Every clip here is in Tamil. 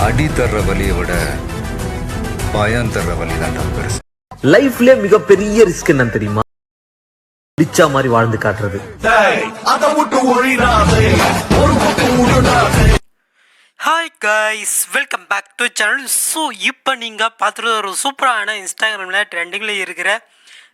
அடி தர்ற வலியை விட பயம் தர்ற வலி தான் பெருசு. லைஃப்ல மிகப்பெரிய ரிஸ்க் என்னன்னு தெரியுமா? பிச்சா மாதிரி வாழ்ந்து காட்டுறது. Hi guys, welcome back to channel. So இப்போ நீங்கள் பார்த்துட்டு ஒரு சூப்பரான இன்ஸ்டாகிராமில் ட்ரெண்டிங்கில் இருக்கிற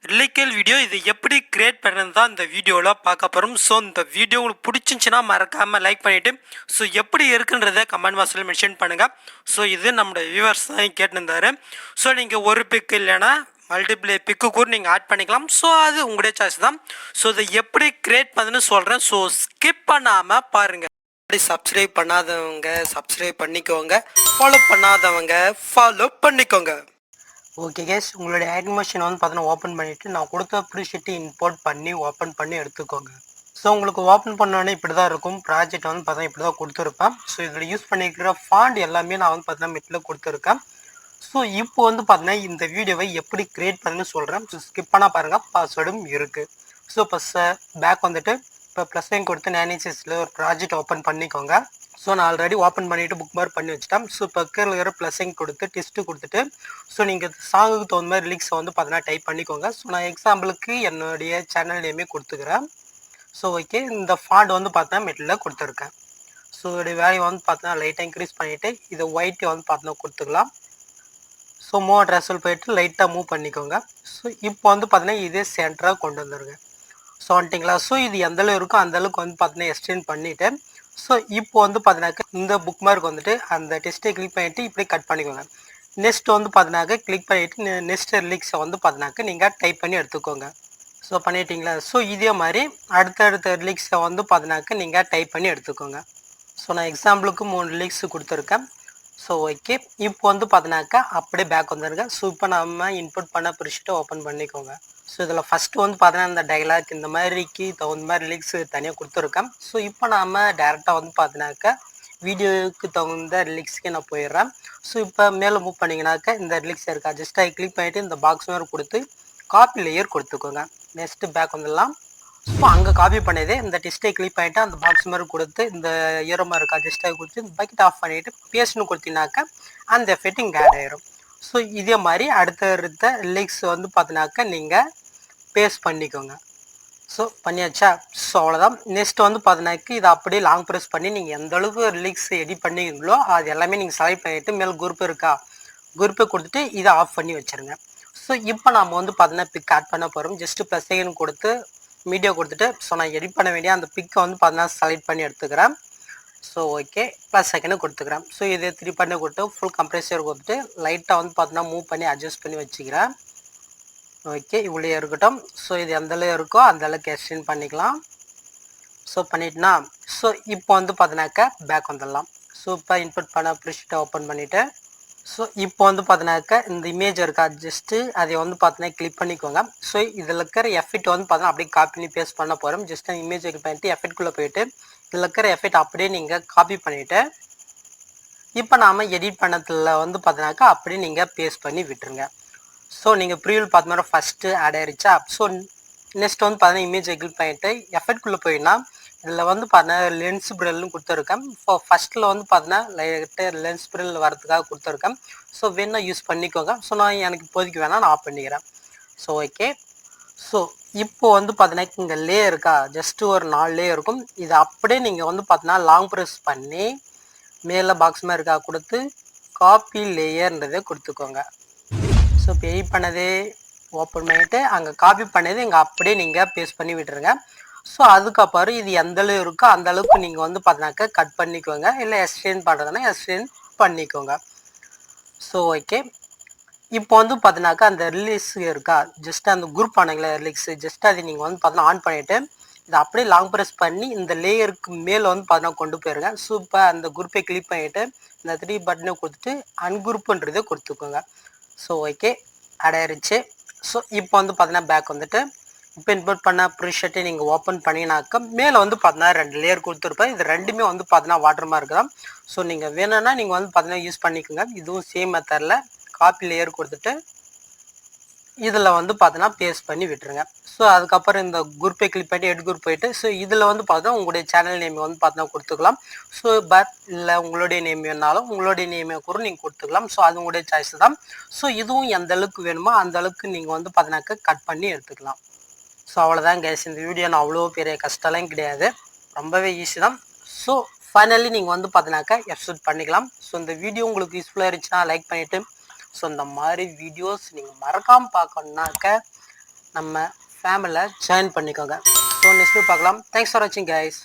ரிலிக்கல் வீடியோ, இது எப்படி கிரியேட் பண்ணுறது தான் இந்த வீடியோவில் பார்க்க போகிறோம். ஸோ இந்த வீடியோ உங்களுக்கு பிடிச்சிருந்துச்சின்னா மறக்காமல் லைக் பண்ணிவிட்டு, ஸோ எப்படி இருக்குன்றதை கமெண்ட் பாக்ஸில் மென்ஷன் பண்ணுங்கள். ஸோ இது நம்மளோட வியூவர்ஸ் தான் கேட்டுருந்தாரு. ஸோ நீங்கள் ஒரு பிக் இல்லைன்னா மல்டிப்ளே பிக்கு கூட நீங்கள் ஆட் பண்ணிக்கலாம். ஸோ அது உங்களுடைய சாய்ஸ் தான். ஸோ இதை எப்படி கிரியேட் பண்ணுன்னு சொல்கிறேன். ஸோ ஸ்கிப் பண்ணாமல் பாருங்கள். சப்ஸ்கிரைப் பண்ணாதவங்க சப்ஸ்கிரைப் பண்ணிக்கோங்க, ஃபாலோ பண்ணாதவங்க ஃபாலோ பண்ணிக்கோங்க. ஓகே கேஸ், உங்களுடைய அனிமேஷன் வந்து பார்த்தீங்கன்னா ஓப்பன் பண்ணிவிட்டு நான் கொடுத்த ப்ரீஷீட்டை இம்போர்ட் பண்ணி ஓப்பன் பண்ணி எடுத்துக்கோங்க. ஸோ உங்களுக்கு ஓப்பன் பண்ணோன்னே இப்படி தான் இருக்கும். ப்ராஜெக்ட் வந்து பார்த்தீங்கன்னா இப்படி தான் கொடுத்துருப்பேன். ஸோ இதில் யூஸ் பண்ணிக்கிற ஃபாண்ட் எல்லாமே நான் வந்து பார்த்தீங்கன்னா மெட்டில் கொடுத்துருக்கேன். ஸோ இப்போ வந்து பார்த்தீங்கன்னா இந்த வீடியோவை எப்படி கிரியேட் பண்ணுன்னு சொல்கிறேன். ஸோ ஸ்கிப் பண்ணால் பாருங்கள், பாஸ்வேர்டும் இருக்குது. ஸோ இப்போ பேக் வந்துட்டு இப்போ ப்ளஸ் சைன் கொடுத்து நேனிசஸில் ஒரு ப்ராஜெக்ட் ஓப்பன் பண்ணிக்கோங்க. ஸோ நான் ஆல்ரெடி ஓப்பன் பண்ணிவிட்டு புக் மார்க் பண்ணி வச்சுட்டேன். ஸோ இப்போ இருக்கிற ப்ளஸ் சைன் கொடுத்து டெஸ்ட்டு கொடுத்துட்டு ஸோ நீங்கள் சாங்குக்கு தகுந்த மாதிரி லிரிக்ஸை வந்து பார்த்தீங்கன்னா டைப் பண்ணிக்கோங்க. ஸோ நான் எக்ஸாம்பிளுக்கு என்னுடைய சேனல் நேமே கொடுத்துக்கிறேன். ஸோ ஓகே, இந்த ஃபாண்ட் வந்து பார்த்தீங்கன்னா மெட்டில் கொடுத்துருக்கேன். ஸோ இதோடைய வேல்யூ வந்து பார்த்தீங்கன்னா லைட்டாக இன்க்ரீஸ் பண்ணிவிட்டு இதை ஒயிட்டை வந்து பார்த்தீங்கன்னா கொடுத்துக்கலாம். ஸோ மூவ் ட்ரெஸ்ஸில் போய்ட்டு லைட்டாக மூவ் பண்ணிக்கோங்க. ஸோ இப்போ வந்து பார்த்தீங்கன்னா இதே சென்டராக கொண்டு வந்துருங்க. ஸோ வந்துட்டிங்களா? ஸோ இது எந்தளவு இருக்கோ அந்தளவுக்கு வந்து பார்த்தீங்கன்னா எக்ஸ்டெண்ட் பண்ணிவிட்டு ஸோ இப்போ வந்து பார்த்தீங்கன்னாக்க இந்த புக் மார்க் வந்துட்டு அந்த டெஸ்ட்டை கிளிக் பண்ணிவிட்டு இப்படி கட் பண்ணிக்கோங்க. நெக்ஸ்ட் வந்து பார்த்தீங்கன்னாக்க கிளிக் பண்ணிவிட்டு நெக்ஸ்ட் லிரிக்ஸை வந்து பார்த்தீங்கன்னாக்க நீங்கள் டைப் பண்ணி எடுத்துக்கோங்க. ஸோ பண்ணிட்டீங்களா? ஸோ இதே மாதிரி அடுத்தடுத்த லிரிக்ஸை வந்து பார்த்தீங்கன்னாக்க நீங்கள் டைப் பண்ணி எடுத்துக்கோங்க. ஸோ நான் எக்ஸாம்பிளுக்கு 3 லிரிக்ஸ் கொடுத்துருக்கேன். ஸோ ஓகே, இப்போ வந்து பார்த்தீங்கன்னாக்கா அப்படியே பேக் வந்துருங்க. ஸோ இப்போ நம்ம இன்புட் பண்ண ப்ரீஷீட்டை ஓப்பன் பண்ணிக்கோங்க. ஸோ இதில் ஃபஸ்ட்டு வந்து பார்த்தீங்கன்னா இந்த டைலாக் இந்த மாதிரிக்கு தகுந்த மாதிரி லிரிக்ஸ் தனியாக கொடுத்துருக்கேன். ஸோ இப்போ நாம் டேரெக்டாக வந்து பார்த்தீங்கன்னாக்கா வீடியோவுக்கு தகுந்த லிரிக்ஸ்க்கு நான் போயிடுறேன். ஸோ இப்போ மேலே மூவ் பண்ணிங்கனாக்கா இந்த லிரிக்ஸ் இருக்கா, ஜஸ்ட் அதை கிளிக் பண்ணிவிட்டு இந்த பாக்ஸ் மாதிரி கொடுத்து காப்பி லேயர் கொடுத்துக்கோங்க. நெக்ஸ்ட்டு பேக் வந்துடலாம். ஸோ அங்கே காப்பி பண்ணியதே இந்த டெஸ்ட்டை கிளிக் பண்ணிவிட்டு அந்த பாக்ஸ் மாதிரி கொடுத்து இந்த ஈரமாக இருக்கா ஜஸ்ட்டாக கொடுத்து இந்த பக்கெட் ஆஃப் பண்ணிவிட்டு பேஸ்ட்னு கொடுத்தீங்கன்னாக்கா அந்த எஃபெக்ட் இங்கே ஆட் ஆயிரும். ஸோ இதே மாதிரி அடுத்த லிரிக்ஸ் வந்து பார்த்தீங்கன்னாக்கா நீங்கள் பேஸ்ட் பண்ணிக்கோங்க. ஸோ பண்ணியாச்சா? ஸோ அவ்வளோதான். நெக்ஸ்ட் வந்து பார்த்தீங்கன்னாக்கா இதை அப்படியே லாங் ப்ரெஸ் பண்ணி நீங்கள் எந்த அளவுக்கு லிரிக்ஸ் எடிட் பண்ணிங்களோ அது எல்லாமே நீங்கள் செலக்ட் பண்ணிவிட்டு மேலே குரூப் இருக்கா குரூப்பை கொடுத்துட்டு இதை ஆஃப் பண்ணி வச்சுருங்க. ஸோ இப்போ நம்ம வந்து பார்த்தீங்கன்னா பிக் ஆட் பண்ண போகிறோம். ஜஸ்ட்டு ப்ளஸ் செகண்ட் கொடுத்து மீடியோ கொடுத்துட்டு ஸோ நான் எடிட் பண்ண வேண்டிய அந்த பிக்கை வந்து பார்த்தீங்கன்னா செலக்ட் பண்ணி எடுத்துக்கிறேன். ஸோ ஓகே, ப்ளஸ் செகண்டு கொடுத்துக்கிறேன். ஸோ இது 3 பண்ணி கொடுத்து ஃபுல் கம்ப்ரெஷர் கொடுத்துட்டு லைட்டாக வந்து பார்த்தீங்கன்னா மூவ் பண்ணி அட்ஜஸ்ட் பண்ணி வச்சுக்கிறேன். ஓகே, இவ்வளோ இருக்கட்டும். ஸோ இது எந்தளவு இருக்கோ அந்தளவுக்கு எக்ஸ்டெண்ட் பண்ணிக்கலாம். ஸோ பண்ணிட்டுனா ஸோ இப்போ வந்து பார்த்தீங்கன்னாக்கா பேக் வந்துடலாம். ஸோ இப்போ இன்புட் பண்ண ப்ரீஷீட்டை ஓப்பன் பண்ணிவிட்டு ஸோ இப்போ வந்து பார்த்தீங்கன்னாக்கா இந்த இமேஜ் இருக்கா ஜஸ்ட்டு அதை வந்து பார்த்தீங்கன்னா கிளிக் பண்ணிக்கோங்க. ஸோ இதில் இருக்கிற எஃபெக்ட் வந்து பார்த்தீங்கன்னா அப்படியே காப்பி பண்ணி பேஸ்ட் பண்ண போகிறோம். ஜஸ்ட் அந்த இமேஜ் கிளிக் பண்ணிட்டு எஃபெக்ட்குள்ளே போயிட்டு இதில் இருக்கிற எஃபெக்ட் அப்படியே நீங்கள் காப்பி பண்ணிவிட்டு இப்போ நாம் எடிட் பண்ணதில் வந்து பார்த்தீங்கன்னாக்கா அப்படியே நீங்கள் பேஸ்ட் பண்ணி விட்டுருங்க. ஸோ நீங்கள் ப்ரீவியூவில் பார்த்த மாதிரி ஃபஸ்ட்டு ஆட் ஆயிடுச்சா? ஸோ நெக்ஸ்ட் வந்து பார்த்தீங்கன்னா இமேஜை கிளிக் பண்ணிவிட்டு எஃபெக்ட்குள்ளே போயின்னா இதில் வந்து பார்த்தீங்கன்னா லென்ஸ் பிரில்னு கொடுத்துருக்கேன். ஸோ ஃபஸ்ட்டில் வந்து பார்த்தீங்கன்னா லைட்டாக லென்ஸ் பிரில் வரதுக்காக கொடுத்துருக்கேன். ஸோ வேணால் யூஸ் பண்ணிக்கோங்க. ஸோ நான் எனக்கு இப்போதைக்கு வேணால் நான் ஆஃப் பண்ணிக்கிறேன். ஸோ ஓகே, ஸோ இப்போ வந்து பார்த்தீங்கன்னா இங்கே லே இருக்கா ஜஸ்ட்டு ஒரு 4 லே இருக்கும். இது அப்படியே நீங்கள் வந்து பார்த்தீங்கன்னா லாங் ப்ரெஸ் பண்ணி மேலே பாக்ஸ் மாதிரி இருக்கா கொடுத்து காப்பி லேயர்ன்றதை கொடுத்துக்கோங்க. ஸோ இப்போ எடிட் பண்ணதே ஓப்பன் பண்ணிவிட்டு அங்கே காப்பி பண்ணது இங்கே அப்படியே நீங்கள் பேஸ்ட் பண்ணி விட்டுருங்க. ஸோ அதுக்கப்புறம் இது எந்தளவு இருக்கோ அந்தளவுக்கு நீங்கள் வந்து பார்த்தீங்கன்னாக்கா கட் பண்ணிக்கோங்க. இல்லை எக்ஸ்டெண்ட் பண்ணுறதுனா எக்ஸ்டெண்ட் பண்ணிக்கோங்க. ஸோ ஓகே, இப்போ வந்து பார்த்தீங்கன்னாக்கா அந்த ரிலீஸ் இருக்கா ஜஸ்ட் அந்த குரூப் ஆனங்களே ரிலீக்ஸ் ஜஸ்ட் அதை நீங்கள் வந்து பார்த்தீங்கன்னா ஆன் பண்ணிவிட்டு இதை அப்படியே லாங் ப்ரெஸ் பண்ணி இந்த லேயருக்கு மேலே வந்து பார்த்தீங்கன்னா கொண்டு போயிருங்க. ஸோ இப்போ அந்த குரூப்பை கிளிக் பண்ணிவிட்டு இந்த 3 பட்டனை கொடுத்துட்டு அன்குரூப்புன்றதை கொடுத்துக்கோங்க. ஸோ ஓகே, ஆட் ஆயிடுச்சு. ஸோ இப்போ வந்து பார்த்தீங்கன்னா பேக் வந்துட்டு இப்போ இன்புட் பண்ண ப்ரீஷீட்டை நீங்கள் ஓப்பன் பண்ணினாக்கா மேலே வந்து பார்த்தீங்கன்னா 2 லேயர் கொடுத்துருப்பேன். இது ரெண்டுமே வந்து பார்த்தீங்கன்னா வாட்டர் மார்க் தான். ஸோ நீங்கள் வேணும்னா நீங்கள் வந்து பார்த்தீங்கன்னா யூஸ் பண்ணிக்கோங்க. இதுவும் சேம் மெத்தடில் காப்பி லேயர் கொடுத்துட்டு இதில் வந்து பார்த்தீங்கன்னா பேஸ்ட் பண்ணி விட்டுருங்க. ஸோ அதுக்கப்புறம் இந்த குரூப்பை கிளிக் பண்ணி எட் குரூப் போயிட்டு ஸோ இதில் வந்து பார்த்தீங்கன்னா உங்களுடைய சேனல் நேம் வந்து பார்த்தீங்கன்னா கொடுத்துக்கலாம். ஸோ பட் இல்லை உங்களுடைய நேம் வேணாலும் உங்களுடைய நேமை கூட நீங்கள் கொடுத்துக்கலாம். ஸோ அது உங்களுடைய சாய்ஸ் தான். ஸோ இதுவும் எந்த அளவுக்கு வேணுமோ அந்த அளவுக்கு நீங்கள் வந்து பார்த்தீங்கன்னாக்கா கட் பண்ணி எடுத்துக்கலாம். ஸோ அவ்வளோதான் கைஸ். இந்த வீடியோ நான் அவ்வளோ பெரிய கஷ்டம்லாம் கிடையாது, ரொம்பவே ஈஸி தான். ஸோ ஃபைனலி நீங்கள் வந்து பார்த்தீங்கன்னாக்கா எக்ஸ்போர்ட் பண்ணிக்கலாம். ஸோ இந்த வீடியோ உங்களுக்கு யூஸ்ஃபுல்லாக இருந்துச்சுன்னா லைக் பண்ணிவிட்டு ஸோ இந்த மாதிரி வீடியோஸ் நீங்கள் மறக்காமல் பார்க்கணுன்னாக்க நம்ம ஃபேமிலியில் ஜாயின் பண்ணிக்கோங்க. ஸோ நெக்ஸ்ட் பார்க்கலாம். தேங்க்ஸ் ஃபார் வாட்சிங் கைஸ்.